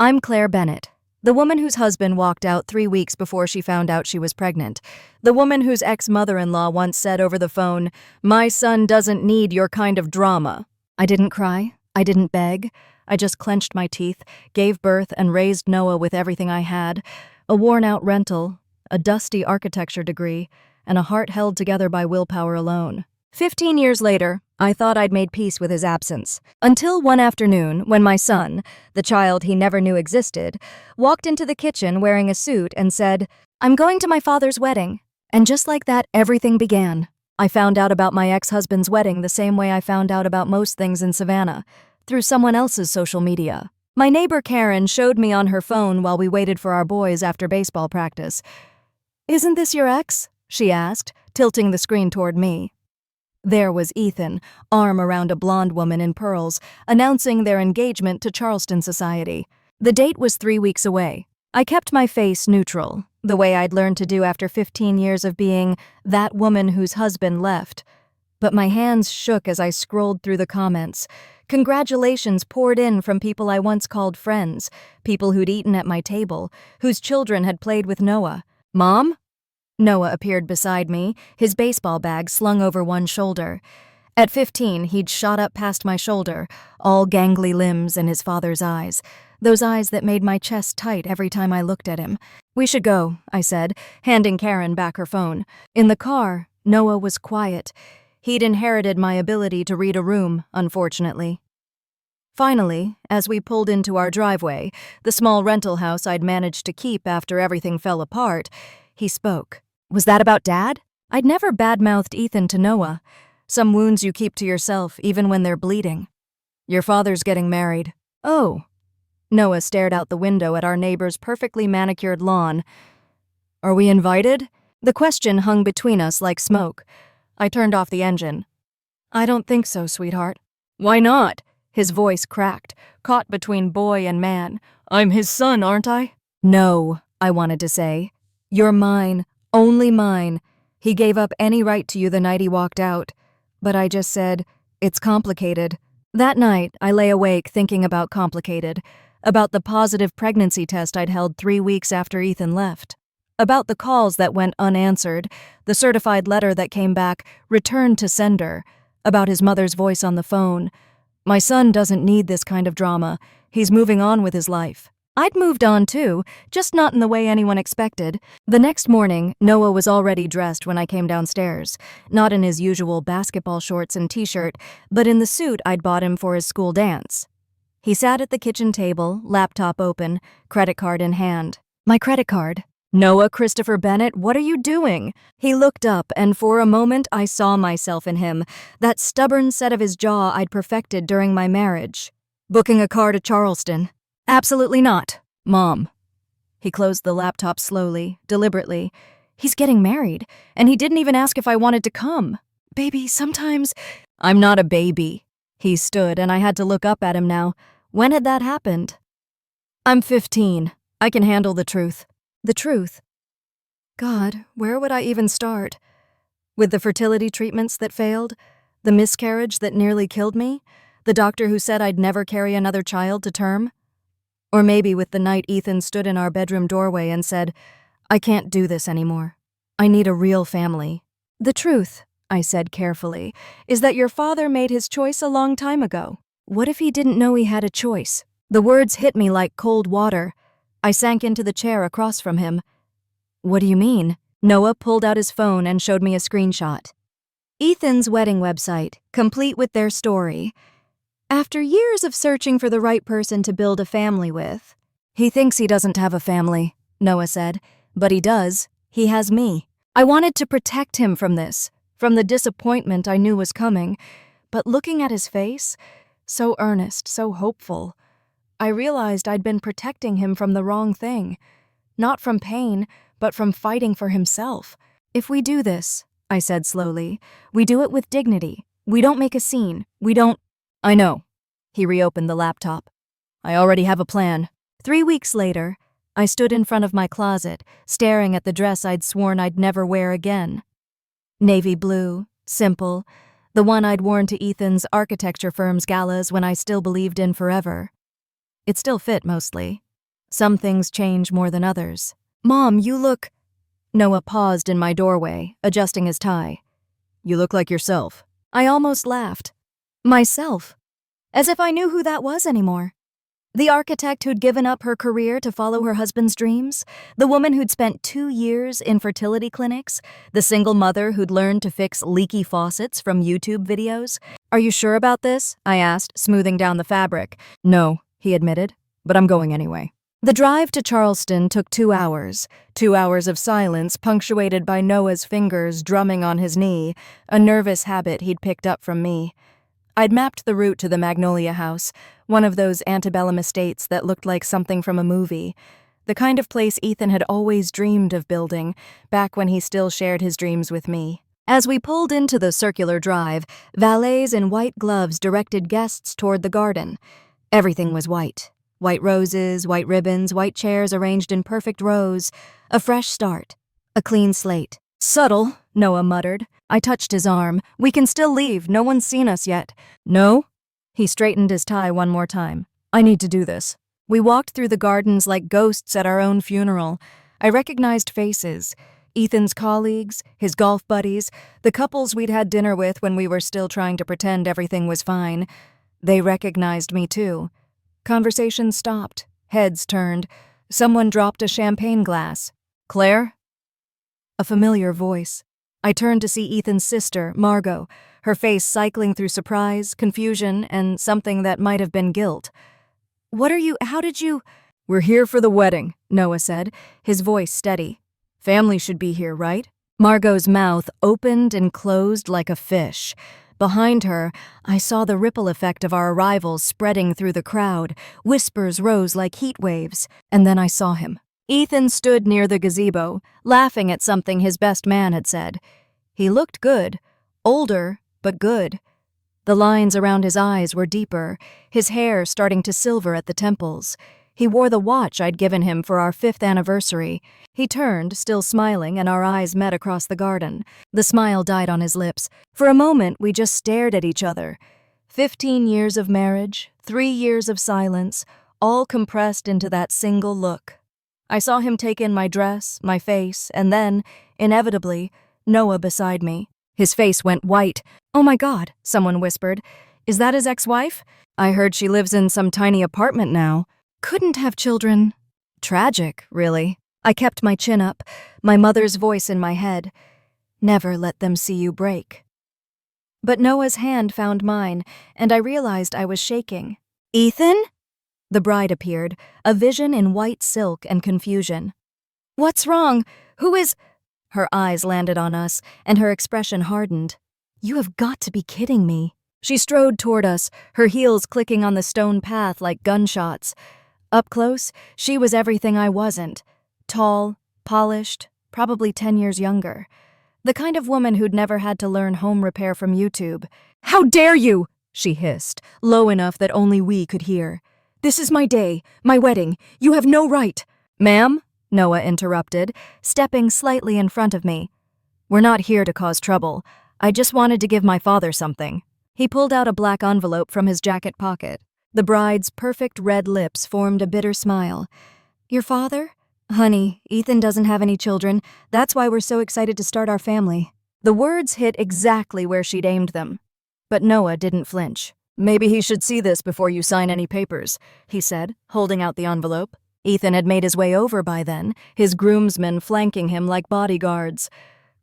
I'm Claire Bennett, the woman whose husband walked out 3 weeks before she found out she was pregnant. The woman whose ex-mother-in-law once said over the phone, "My son doesn't need your kind of drama." I didn't cry. I didn't beg. I just clenched my teeth, gave birth, and raised Noah with everything I had: a worn-out rental, a dusty architecture degree, and a heart held together by willpower alone. 15 years later, I thought I'd made peace with his absence. Until one afternoon, when my son, the child he never knew existed, walked into the kitchen wearing a suit and said, "I'm going to my father's wedding." And just like that, everything began. I found out about my ex-husband's wedding the same way I found out about most things in Savannah, through someone else's social media. My neighbor Karen showed me on her phone while we waited for our boys after baseball practice. "Isn't this your ex?" she asked, tilting the screen toward me. There was Ethan, arm around a blonde woman in pearls, announcing their engagement to Charleston society. The date was 3 weeks away. I kept my face neutral, the way I'd learned to do after 15 years of being that woman whose husband left. But my hands shook as I scrolled through the comments. Congratulations poured in from people I once called friends, people who'd eaten at my table, whose children had played with Noah. "Mom?" Noah appeared beside me, his baseball bag slung over one shoulder. At 15, he'd shot up past my shoulder, all gangly limbs in his father's eyes, those eyes that made my chest tight every time I looked at him. "We should go," I said, handing Karen back her phone. In the car, Noah was quiet. He'd inherited my ability to read a room, unfortunately. Finally, as we pulled into our driveway, the small rental house I'd managed to keep after everything fell apart, he spoke. "Was that about Dad?" I'd never badmouthed Ethan to Noah. Some wounds you keep to yourself, even when they're bleeding. "Your father's getting married." "Oh." Noah stared out the window at our neighbor's perfectly manicured lawn. "Are we invited?" The question hung between us like smoke. I turned off the engine. "I don't think so, sweetheart." "Why not?" His voice cracked, caught between boy and man. "I'm his son, aren't I?" "No," I wanted to say. "You're mine. Only mine. He gave up any right to you the night he walked out." But I just said, "It's complicated." That night, I lay awake thinking about complicated, about the positive pregnancy test I'd held 3 weeks after Ethan left, about the calls that went unanswered, the certified letter that came back, returned to sender, about his mother's voice on the phone. "My son doesn't need this kind of drama. He's moving on with his life." I'd moved on too, just not in the way anyone expected. The next morning, Noah was already dressed when I came downstairs, not in his usual basketball shorts and t-shirt, but in the suit I'd bought him for his school dance. He sat at the kitchen table, laptop open, credit card in hand. "My credit card." "Noah Christopher Bennett, what are you doing?" He looked up, and for a moment I saw myself in him, that stubborn set of his jaw I'd perfected during my marriage. "Booking a car to Charleston." "Absolutely not." "Mom." He closed the laptop slowly, deliberately. "He's getting married, and he didn't even ask if I wanted to come." "Baby, sometimes—" "I'm not a baby." He stood, and I had to look up at him now. When had that happened? "I'm 15. I can handle the truth." The truth? God, where would I even start? With the fertility treatments that failed? The miscarriage that nearly killed me? The doctor who said I'd never carry another child to term? Or maybe with the night Ethan stood in our bedroom doorway and said, "I can't do this anymore. I need a real family." "The truth," I said carefully, "is that your father made his choice a long time ago." What if he didn't know he had a choice? The words hit me like cold water. I sank into the chair across from him. "What do you mean?" Noah pulled out his phone and showed me a screenshot. Ethan's wedding website, complete with their story. After years of searching for the right person to build a family with. "He thinks he doesn't have a family," Noah said, "but he does. He has me." I wanted to protect him from this, from the disappointment I knew was coming, but looking at his face, so earnest, so hopeful, I realized I'd been protecting him from the wrong thing. Not from pain, but from fighting for himself. "If we do this," I said slowly, "we do it with dignity. We don't make a scene. We don't—" "I know." He reopened the laptop. "I already have a plan." 3 weeks later, I stood in front of my closet, staring at the dress I'd sworn I'd never wear again. Navy blue, simple, the one I'd worn to Ethan's architecture firm's galas when I still believed in forever. It still fit mostly. Some things change more than others. Mom, you look… Noah paused in my doorway, adjusting his tie. You look like yourself. I almost laughed. Myself? As if I knew who that was anymore. The architect who'd given up her career to follow her husband's dreams, the woman who'd spent 2 years in fertility clinics, the single mother who'd learned to fix leaky faucets from YouTube videos. Are you sure about this? I asked, smoothing down the fabric. No, he admitted, but I'm going anyway. The drive to Charleston took 2 hours. 2 hours of silence punctuated by Noah's fingers drumming on his knee, a nervous habit he'd picked up from me. I'd mapped the route to the Magnolia House, one of those antebellum estates that looked like something from a movie, the kind of place Ethan had always dreamed of building, back when he still shared his dreams with me. As we pulled into the circular drive, valets in white gloves directed guests toward the garden. Everything was white. White roses, white ribbons, white chairs arranged in perfect rows. A fresh start. A clean slate. Subtle, Noah muttered. I touched his arm. We can still leave. No one's seen us yet. No? He straightened his tie one more time. I need to do this. We walked through the gardens like ghosts at our own funeral. I recognized faces. Ethan's colleagues, his golf buddies, the couples we'd had dinner with when we were still trying to pretend everything was fine. They recognized me too. Conversation stopped. Heads turned. Someone dropped a champagne glass. Claire? A familiar voice. I turned to see Ethan's sister, Margot, her face cycling through surprise, confusion, and something that might have been guilt. How did you… We're here for the wedding, Noah said, his voice steady. Family should be here, right? Margot's mouth opened and closed like a fish. Behind her, I saw the ripple effect of our arrival spreading through the crowd. Whispers rose like heat waves, and then I saw him. Ethan stood near the gazebo, laughing at something his best man had said. He looked good. Older, but good. The lines around his eyes were deeper, his hair starting to silver at the temples. He wore the watch I'd given him for our 5th anniversary. He turned, still smiling, and our eyes met across the garden. The smile died on his lips. For a moment, we just stared at each other. 15 years of marriage, 3 years of silence, all compressed into that single look. I saw him take in my dress, my face, and then, inevitably, Noah beside me. His face went white. Oh my God, someone whispered. Is that his ex-wife? I heard she lives in some tiny apartment now. Couldn't have children. Tragic, really. I kept my chin up, my mother's voice in my head. Never let them see you break. But Noah's hand found mine, and I realized I was shaking. Ethan? The bride appeared, a vision in white silk and confusion. What's wrong? Who is… Her eyes landed on us, and her expression hardened. You have got to be kidding me. She strode toward us, her heels clicking on the stone path like gunshots. Up close, she was everything I wasn't. Tall, polished, probably 10 years younger. The kind of woman who'd never had to learn home repair from YouTube. How dare you! She hissed, low enough that only we could hear. This is my day, my wedding. You have no right. Ma'am? Noah interrupted, stepping slightly in front of me. We're not here to cause trouble. I just wanted to give my father something. He pulled out a black envelope from his jacket pocket. The bride's perfect red lips formed a bitter smile. Your father? Honey, Ethan doesn't have any children. That's why we're so excited to start our family. The words hit exactly where she'd aimed them. But Noah didn't flinch. Maybe he should see this before you sign any papers, he said, holding out the envelope. Ethan had made his way over by then, his groomsmen flanking him like bodyguards.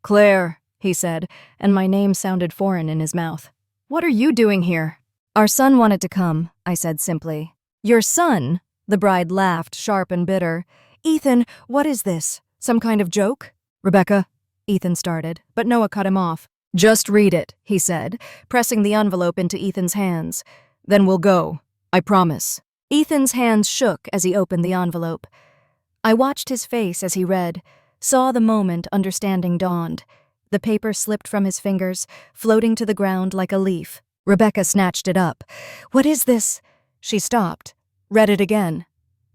Claire, he said, and my name sounded foreign in his mouth. What are you doing here? Our son wanted to come, I said simply. Your son? The bride laughed, sharp and bitter. Ethan, what is this? Some kind of joke? Rebecca, Ethan started, but Noah cut him off. Just read it, he said, pressing the envelope into Ethan's hands. Then we'll go. I promise. Ethan's hands shook as he opened the envelope. I watched his face as he read, saw the moment understanding dawned. The paper slipped from his fingers, floating to the ground like a leaf. Rebecca snatched it up. What is this? She stopped, read it again.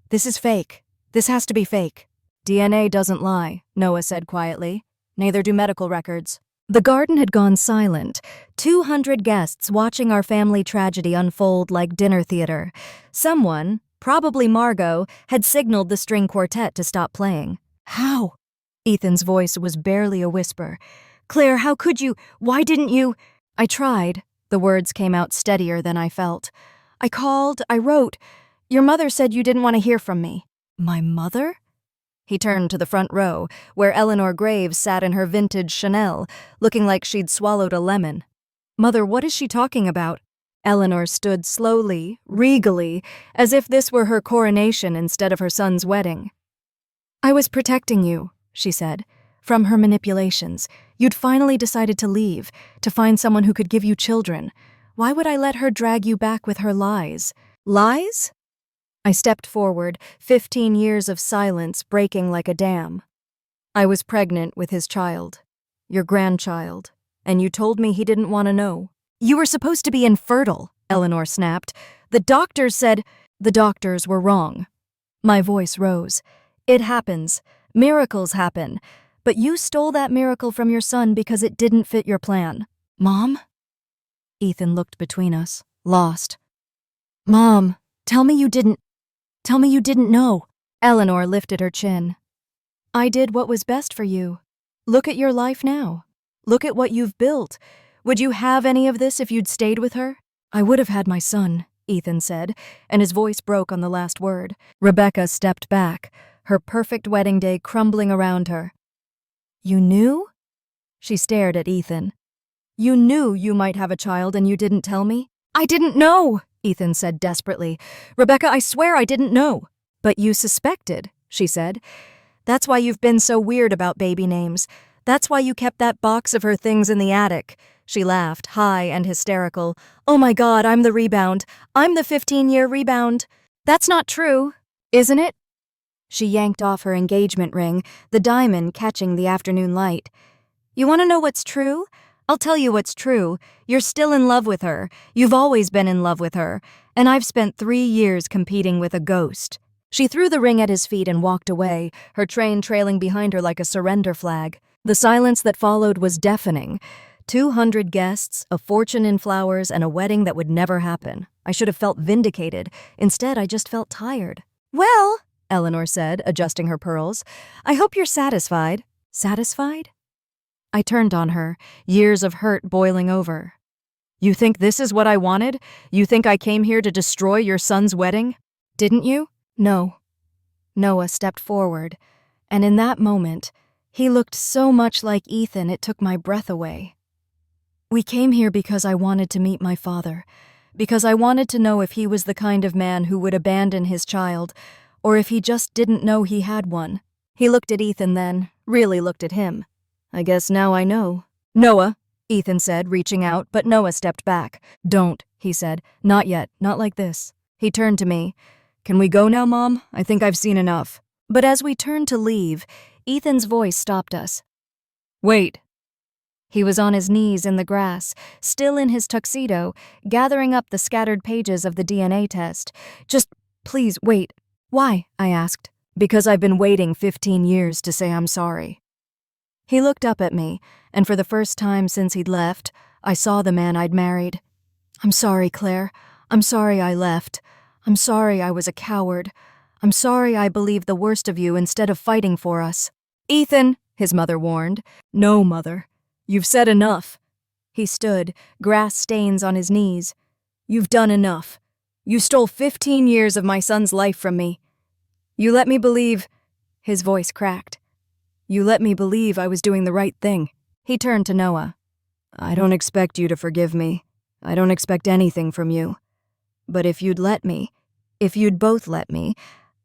This is fake. This has to be fake. DNA doesn't lie, Noah said quietly. Neither do medical records. The garden had gone silent, 200 guests watching our family tragedy unfold like dinner theater. Someone, probably Margot, had signaled the string quartet to stop playing. How? Ethan's voice was barely a whisper. Claire, how could you? Why didn't you? I tried. The words came out steadier than I felt. I called, I wrote. Your mother said you didn't want to hear from me. My mother? He turned to the front row, where Eleanor Graves sat in her vintage Chanel, looking like she'd swallowed a lemon. Mother, what is she talking about? Eleanor stood slowly, regally, as if this were her coronation instead of her son's wedding. I was protecting you, she said, from her manipulations. You'd finally decided to leave, to find someone who could give you children. Why would I let her drag you back with her lies? Lies? I stepped forward, 15 years of silence breaking like a dam. I was pregnant with his child, your grandchild, and you told me he didn't want to know. You were supposed to be infertile, Eleanor snapped. The doctors said... The doctors were wrong. My voice rose. It happens. Miracles happen. But you stole that miracle from your son because it didn't fit your plan. Mom? Ethan looked between us, lost. Mom, tell me you didn't know. Eleanor lifted her chin. I did what was best for you. Look at your life now. Look at what you've built. Would you have any of this if you'd stayed with her? I would have had my son, Ethan said, and his voice broke on the last word. Rebecca stepped back, her perfect wedding day crumbling around her. You knew? She stared at Ethan. You knew you might have a child and you didn't tell me? I didn't know, Ethan said desperately. Rebecca, I swear I didn't know. But you suspected, she said. That's why you've been so weird about baby names. That's why you kept that box of her things in the attic. She laughed, high and hysterical. Oh my God, I'm the rebound. I'm the 15-year rebound. That's not true, isn't it? She yanked off her engagement ring, the diamond catching the afternoon light. You want to know what's true? I'll tell you what's true. You're still in love with her. You've always been in love with her. And I've spent 3 years competing with a ghost. She threw the ring at his feet and walked away, her train trailing behind her like a surrender flag. The silence that followed was deafening. 200 guests, a fortune in flowers, and a wedding that would never happen. I should have felt vindicated. Instead, I just felt tired. Well, Eleanor said, adjusting her pearls, I hope you're satisfied. Satisfied? I turned on her, years of hurt boiling over. You think this is what I wanted? You think I came here to destroy your son's wedding? Didn't you? No. Noah stepped forward, and in that moment, he looked so much like Ethan it took my breath away. We came here because I wanted to meet my father, because I wanted to know if he was the kind of man who would abandon his child, or if he just didn't know he had one. He looked at Ethan then, really looked at him. I guess now I know. Noah, Ethan said, reaching out, but Noah stepped back. Don't, he said. Not yet, not like this. He turned to me. Can we go now, Mom? I think I've seen enough. But as we turned to leave, Ethan's voice stopped us. Wait. He was on his knees in the grass, still in his tuxedo, gathering up the scattered pages of the DNA test. Just, please, wait. Why? I asked. Because I've been waiting 15 years to say I'm sorry. He looked up at me, and for the first time since he'd left, I saw the man I'd married. I'm sorry, Claire. I'm sorry I left. I'm sorry I was a coward. I'm sorry I believed the worst of you instead of fighting for us. Ethan, his mother warned. No, Mother. You've said enough. He stood, grass stains on his knees. You've done enough. You stole 15 years of my son's life from me. You let me believe... His voice cracked. You let me believe I was doing the right thing. He turned to Noah. I don't expect you to forgive me. I don't expect anything from you. But if you'd let me, if you'd both let me,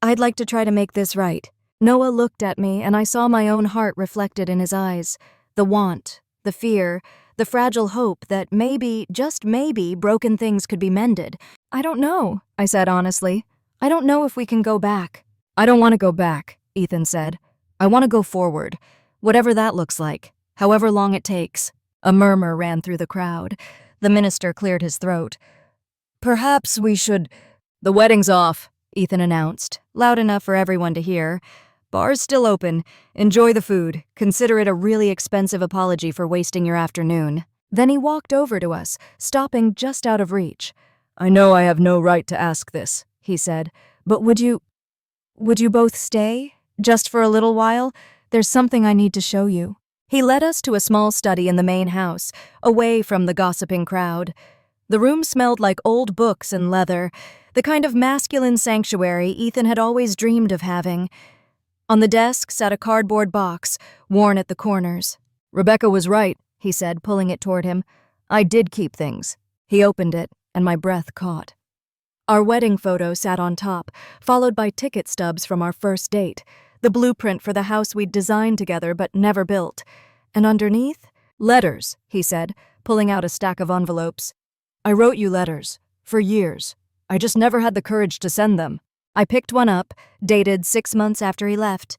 I'd like to try to make this right. Noah looked at me, and I saw my own heart reflected in his eyes. The want, the fear, the fragile hope that maybe, just maybe, broken things could be mended. I don't know, I said honestly. I don't know if we can go back. I don't want to go back, Ethan said. I want to go forward, whatever that looks like, however long it takes. A murmur ran through the crowd. The minister cleared his throat. Perhaps we should... The wedding's off, Ethan announced, loud enough for everyone to hear. Bar's still open. Enjoy the food. Consider it a really expensive apology for wasting your afternoon. Then he walked over to us, stopping just out of reach. I know I have no right to ask this, he said, But would you both stay? Just for a little while? There's something I need to show you. He led us to a small study in the main house, away from the gossiping crowd. The room smelled like old books and leather, the kind of masculine sanctuary Ethan had always dreamed of having. On the desk sat a cardboard box, worn at the corners. Rebecca was right, he said, pulling it toward him. I did keep things. He opened it, and my breath caught. Our wedding photo sat on top, followed by ticket stubs from our first date, the blueprint for the house we'd designed together but never built. And underneath, letters, he said, pulling out a stack of envelopes. I wrote you letters, for years. I just never had the courage to send them. I picked one up, dated 6 months after he left.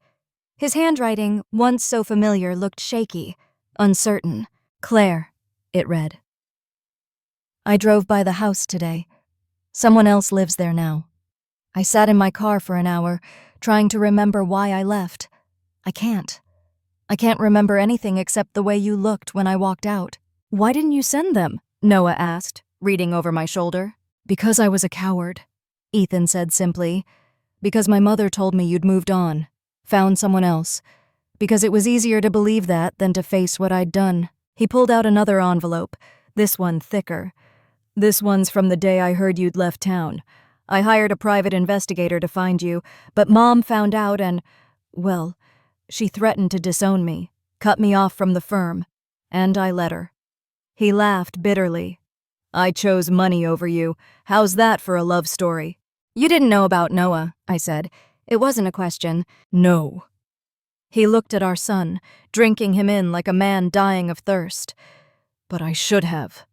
His handwriting, once so familiar, looked shaky, uncertain. Claire, it read. I drove by the house today. Someone else lives there now. I sat in my car for an hour, trying to remember why I left. I can't. I can't remember anything except the way you looked when I walked out. Why didn't you send them? Noah asked, reading over my shoulder. Because I was a coward, Ethan said simply. Because my mother told me you'd moved on, found someone else. Because it was easier to believe that than to face what I'd done. He pulled out another envelope, this one thicker. This one's from the day I heard you'd left town. I hired a private investigator to find you, but Mom found out and, well, she threatened to disown me, cut me off from the firm, and I let her. He laughed bitterly. I chose money over you. How's that for a love story? You didn't know about Noah, I said. It wasn't a question. No. He looked at our son, drinking him in like a man dying of thirst. But I should have.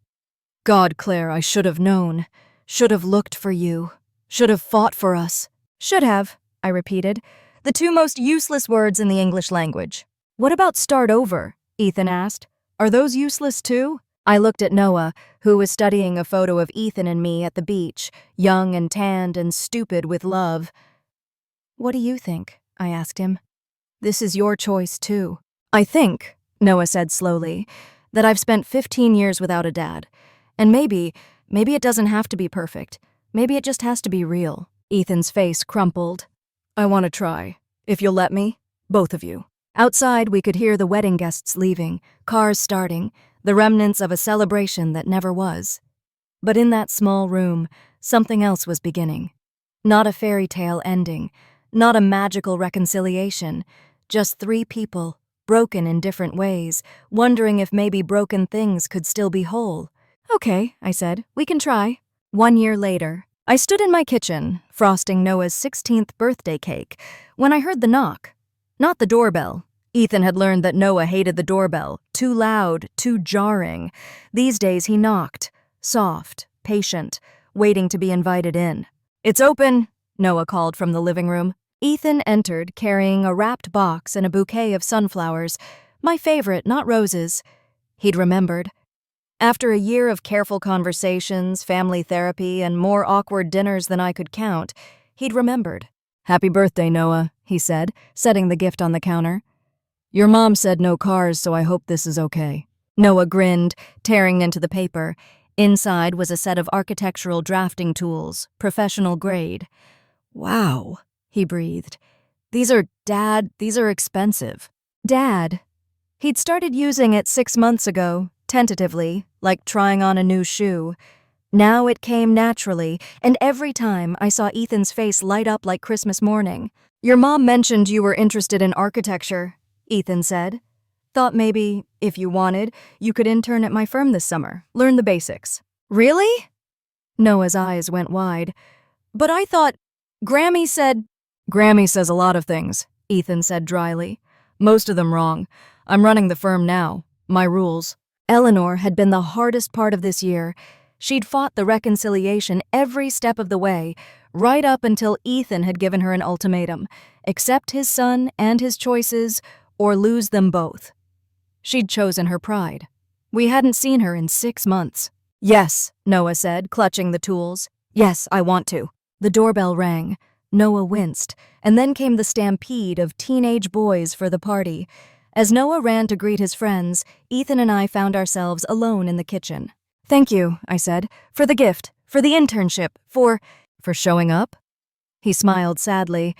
God, Claire, I should have known. Should have looked for you. Should have fought for us. Should have, I repeated, the two most useless words in the English language. What about start over? Ethan asked. Are those useless too? I looked at Noah, who was studying a photo of Ethan and me at the beach, young and tanned and stupid with love. What do you think? I asked him. This is your choice too. I think, Noah said slowly, that I've spent 15 years without a dad. And maybe it doesn't have to be perfect. Maybe it just has to be real. Ethan's face crumpled. I want to try. If you'll let me. Both of you. Outside, we could hear the wedding guests leaving, cars starting, the remnants of a celebration that never was. But in that small room, something else was beginning. Not a fairy tale ending, not a magical reconciliation, just 3 people, broken in different ways, wondering if maybe broken things could still be whole. Okay, I said, we can try. 1 year later, I stood in my kitchen, frosting Noah's 16th birthday cake, when I heard the knock. Not the doorbell. Ethan had learned that Noah hated the doorbell. Too loud, too jarring. These days he knocked. Soft, patient, waiting to be invited in. It's open, Noah called from the living room. Ethan entered carrying a wrapped box and a bouquet of sunflowers. My favorite, not roses. He'd remembered. After a year of careful conversations, family therapy, and more awkward dinners than I could count, he'd remembered. Happy birthday, Noah, he said, setting the gift on the counter. Your mom said no cars, so I hope this is okay. Noah grinned, tearing into the paper. Inside was a set of architectural drafting tools, professional grade. Wow, he breathed. These are expensive. Dad. He'd started using it 6 months ago, tentatively, like trying on a new shoe. Now it came naturally, and every time I saw Ethan's face light up like Christmas morning. Your mom mentioned you were interested in architecture, Ethan said. Thought maybe, if you wanted, you could intern at my firm this summer, learn the basics. Really? Noah's eyes went wide. But I thought, Grammy says a lot of things, Ethan said dryly. Most of them wrong. I'm running the firm now. My rules. Eleanor had been the hardest part of this year. She'd fought the reconciliation every step of the way, right up until Ethan had given her an ultimatum. Accept his son and his choices, or lose them both. She'd chosen her pride. We hadn't seen her in 6 months. Yes, Noah said, clutching the tools. Yes, I want to. The doorbell rang. Noah winced, and then came the stampede of teenage boys for the party. As Noah ran to greet his friends, Ethan and I found ourselves alone in the kitchen. Thank you, I said, for the gift, for the internship, for showing up. He smiled sadly.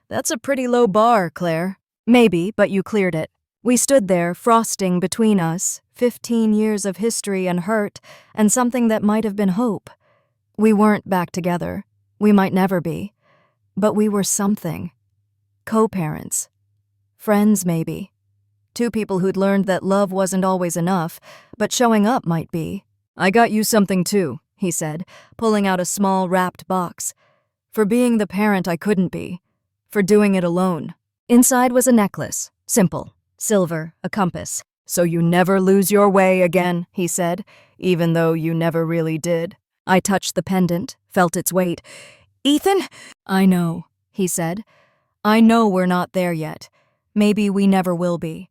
That's a pretty low bar, Claire. Maybe, but you cleared it. We stood there, frosting between us, 15 years of history and hurt, and something that might have been hope. We weren't back together. We might never be. But we were something. Co-parents. Friends, maybe. Two people who'd learned that love wasn't always enough, but showing up might be. I got you something too, he said, pulling out a small wrapped box. For being the parent I couldn't be. For doing it alone. Inside was a necklace. Simple. Silver, a compass. So you never lose your way again, he said, even though you never really did. I touched the pendant, felt its weight. Ethan? I know, he said. I know we're not there yet. Maybe we never will be.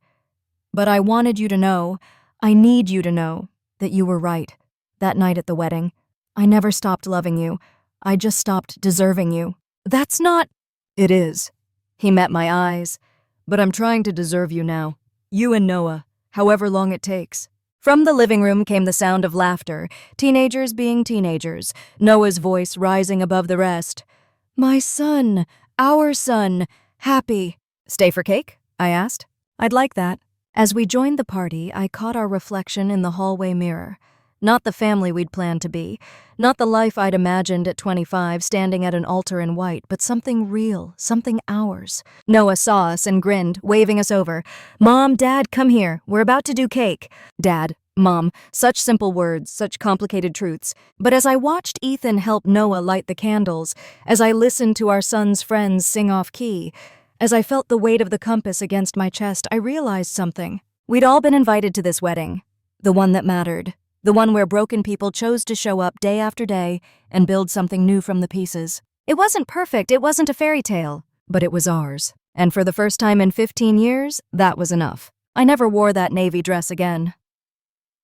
But I wanted you to know, I need you to know, that you were right. That night at the wedding. I never stopped loving you. I just stopped deserving you. That's not... It is. He met my eyes. But I'm trying to deserve you now. You and Noah, however long it takes. From the living room came the sound of laughter, teenagers being teenagers, Noah's voice rising above the rest. My son, our son, happy. Stay for cake? I asked. I'd like that. As we joined the party, I caught our reflection in the hallway mirror. Not the family we'd planned to be, not the life I'd imagined at 25 standing at an altar in white, but something real, something ours. Noah saw us and grinned, waving us over. Mom, Dad, come here. We're about to do cake. Dad, Mom, such simple words, such complicated truths. But as I watched Ethan help Noah light the candles, as I listened to our son's friends sing off key, as I felt the weight of the compass against my chest, I realized something. We'd all been invited to this wedding. The one that mattered. The one where broken people chose to show up day after day and build something new from the pieces. It wasn't perfect, it wasn't a fairy tale, but it was ours. And for the first time in 15 years, that was enough. I never wore that navy dress again.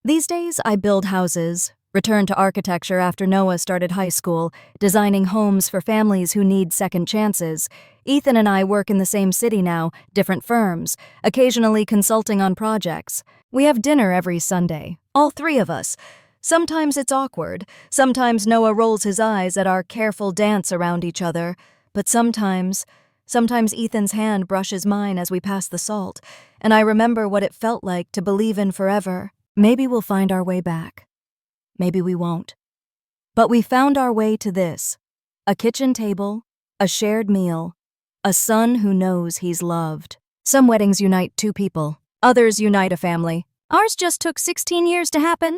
These days, I build houses, return to architecture after Noah started high school, designing homes for families who need second chances. Ethan and I work in the same city now, different firms, occasionally consulting on projects. We have dinner every Sunday, all three of us. Sometimes it's awkward. Sometimes Noah rolls his eyes at our careful dance around each other. But sometimes Ethan's hand brushes mine as we pass the salt, and I remember what it felt like to believe in forever. Maybe we'll find our way back. Maybe we won't. But we found our way to this. A kitchen table, a shared meal, a son who knows he's loved. Some weddings unite two people. Others unite a family. Ours just took 16 years to happen.